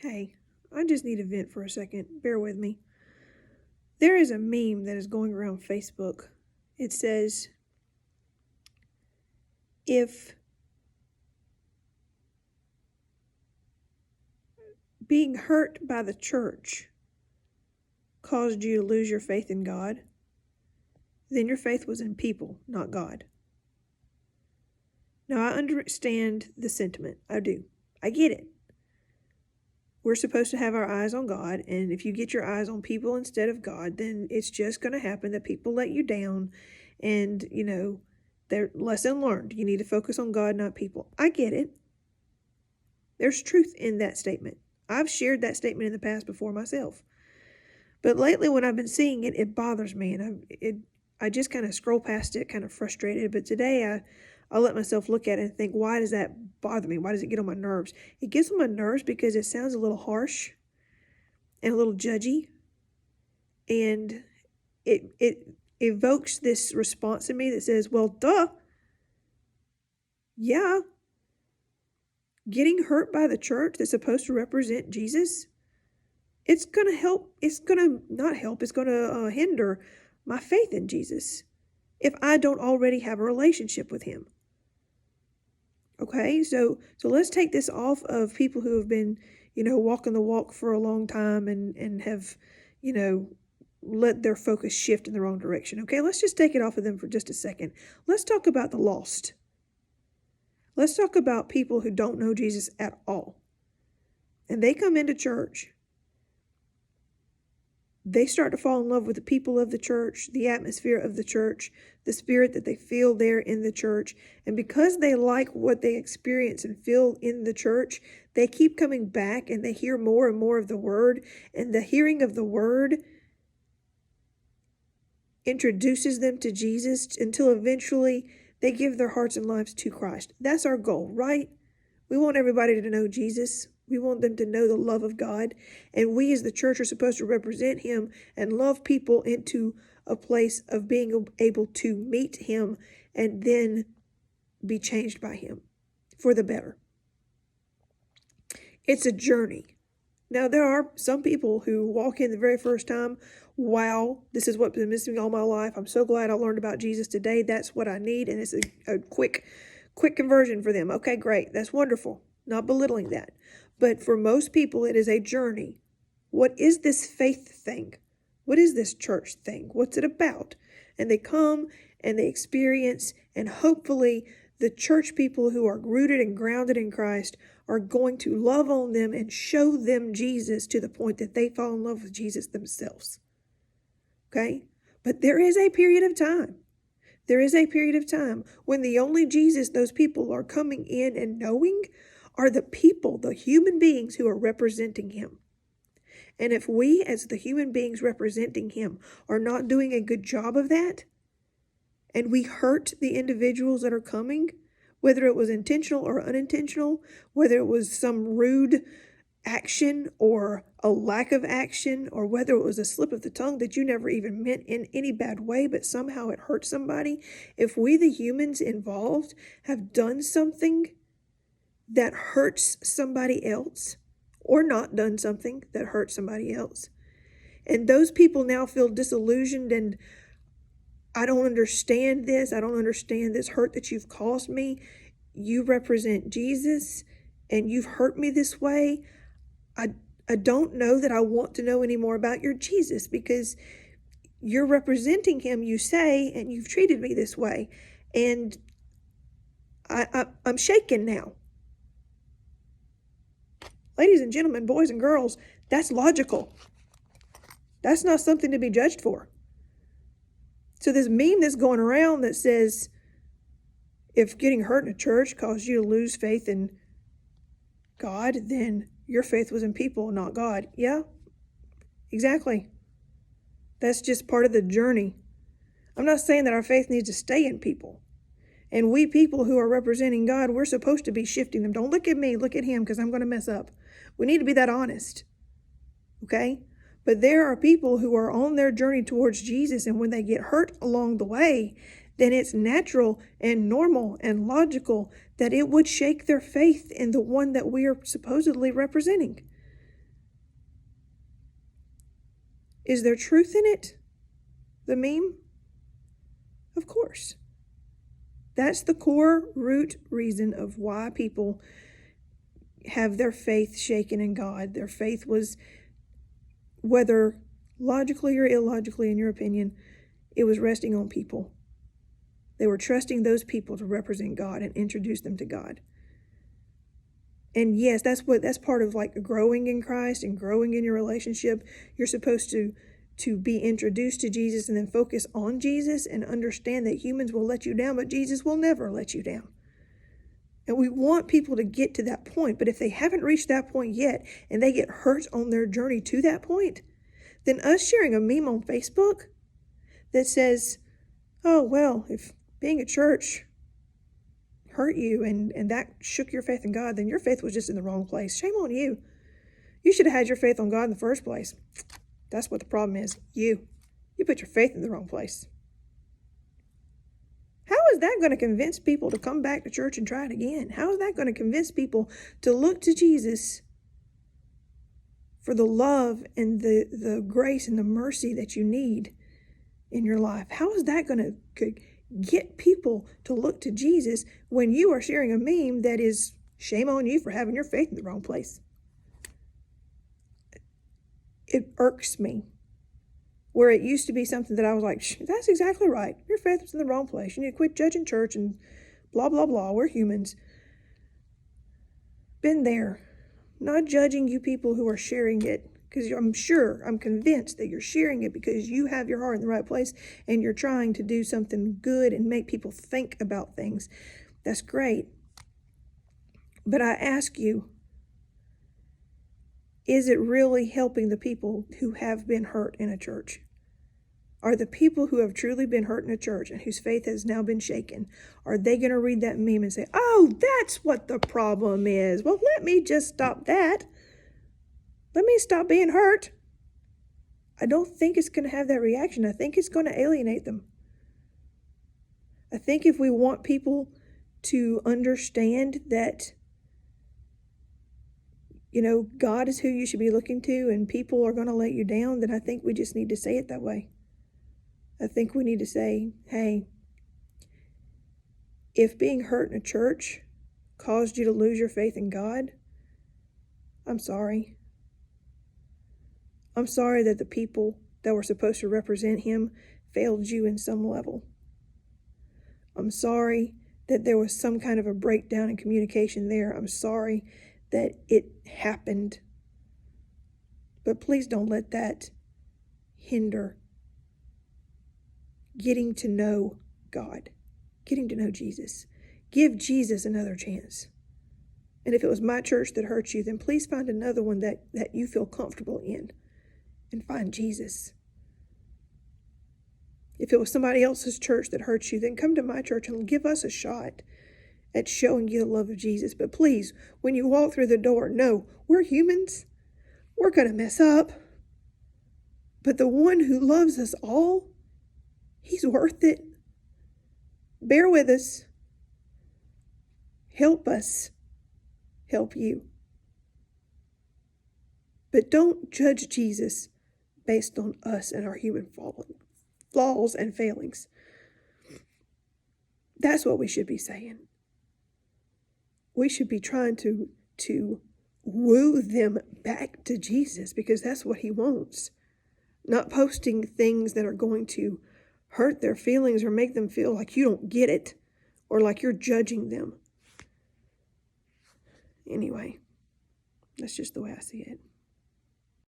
Hey, I just need to vent for a second. Bear with me. There is a meme that is going around Facebook. It says, if being hurt by the church caused you to lose your faith in God, then your faith was in people, not God. Now, I understand the sentiment. I do. I get it. We're supposed to have our eyes on God, and if you get your eyes on people instead of God, then it's just going to happen that people let you down, and, their lesson learned. You need to focus on God, not people. I get it. There's truth in that statement. I've shared that statement in the past before myself. But lately when I've been seeing it, it bothers me, and I just kind of scroll past it, kind of frustrated. But today I let myself look at it and think, why does that bother me? Why does it get on my nerves? It gets on my nerves because it sounds a little harsh and a little judgy. And it evokes this response in me that says, well, duh. Yeah. Getting hurt by the church that's supposed to represent Jesus, it's going to help. It's going to not help. It's going to hinder my faith in Jesus if I don't already have a relationship with him. Okay, so let's take this off of people who have been, walking the walk for a long time and have, let their focus shift in the wrong direction. Okay, let's just take it off of them for just a second. Let's talk about the lost. Let's talk about people who don't know Jesus at all. And they come into church. They start to fall in love with the people of the church, the atmosphere of the church, the spirit that they feel there in the church. And because they like what they experience and feel in the church, they keep coming back and they hear more and more of the word. And the hearing of the word introduces them to Jesus until eventually they give their hearts and lives to Christ. That's our goal, right? We want everybody to know Jesus. We want them to know the love of God. And we as the church are supposed to represent him and love people into a place of being able to meet him and then be changed by him for the better. It's a journey. Now, there are some people who walk in the very first time, wow, this is what's been missing all my life. I'm so glad I learned about Jesus today. That's what I need. And it's a quick conversion for them. Okay, great. That's wonderful. Not belittling that. But for most people, it is a journey. What is this faith thing? What is this church thing? What's it about? And they come and they experience, and hopefully the church people who are rooted and grounded in Christ are going to love on them and show them Jesus to the point that they fall in love with Jesus themselves. Okay? But there is a period of time. There is a period of time when the only Jesus those people are coming in and knowing are the people, the human beings who are representing him. And if we, as the human beings representing him, are not doing a good job of that, and we hurt the individuals that are coming, whether it was intentional or unintentional, whether it was some rude action or a lack of action, or whether it was a slip of the tongue that you never even meant in any bad way, but somehow it hurt somebody, if we, the humans involved, have done something that hurts somebody else, or not done something that hurts somebody else, and those people now feel disillusioned and I don't understand this. I don't understand this hurt that you've caused me. You represent Jesus and you've hurt me this way. I don't know that I want to know any more about your Jesus because you're representing him, you say, and you've treated me this way. And I'm shaken now. Ladies and gentlemen, boys and girls, that's logical. That's not something to be judged for. So this meme that's going around that says, if getting hurt in a church caused you to lose faith in God, then your faith was in people, not God. Yeah, exactly. That's just part of the journey. I'm not saying that our faith needs to stay in people. And we people who are representing God, we're supposed to be shifting them. Don't look at me, look at him, because I'm going to mess up. We need to be that honest. Okay? But there are people who are on their journey towards Jesus, and when they get hurt along the way, then it's natural and normal and logical that it would shake their faith in the one that we are supposedly representing. Is there truth in it? The meme? Of course. That's the core root reason of why people have their faith shaken in God. Their faith was, whether logically or illogically, in your opinion, it was resting on people. They were trusting those people to represent God and introduce them to God. And yes, that's part of like growing in Christ and growing in your relationship. You're supposed to be introduced to Jesus and then focus on Jesus and understand that humans will let you down, but Jesus will never let you down. And we want people to get to that point, but if they haven't reached that point yet and they get hurt on their journey to that point, then us sharing a meme on Facebook that says, oh, well, if being a church hurt you and that shook your faith in God, then your faith was just in the wrong place. Shame on you. You should have had your faith on God in the first place. That's what the problem is. You put your faith in the wrong place. How is that going to convince people to come back to church and try it again? How is that going to convince people to look to Jesus for the love and the grace and the mercy that you need in your life? How is that going to get people to look to Jesus when you are sharing a meme that is shame on you for having your faith in the wrong place? It irks me. Where it used to be something that I was like, that's exactly right. Your faith was in the wrong place. You need to quit judging church and blah, blah, blah. We're humans. Been there. Not judging you people who are sharing it, because I'm convinced that you're sharing it because you have your heart in the right place and you're trying to do something good and make people think about things. That's great. But I ask you, is it really helping the people who have been hurt in a church? Are the people who have truly been hurt in a church and whose faith has now been shaken, are they going to read that meme and say, oh, that's what the problem is? Well, let me just stop that. Let me stop being hurt. I don't think it's going to have that reaction. I think it's going to alienate them. I think if we want people to understand that, God is who you should be looking to and people are going to let you down, then I think we just need to say it that way. I think we need to say, hey, if being hurt in a church caused you to lose your faith in God, I'm sorry. I'm sorry that the people that were supposed to represent Him failed you in some level. I'm sorry that there was some kind of a breakdown in communication there. I'm sorry that it happened. But please don't let that hinder getting to know God, getting to know Jesus. Give Jesus another chance. And if it was my church that hurt you, then please find another one that you feel comfortable in and find Jesus. If it was somebody else's church that hurt you, then come to my church and give us a shot at showing you the love of Jesus. But please, when you walk through the door, know we're humans. We're going to mess up. But the one who loves us all, He's worth it. Bear with us. Help us help you. But don't judge Jesus based on us and our human flaws and failings. That's what we should be saying. We should be trying to woo them back to Jesus because that's what He wants. Not posting things that are going to hurt their feelings or make them feel like you don't get it or like you're judging them. Anyway, that's just the way I see it.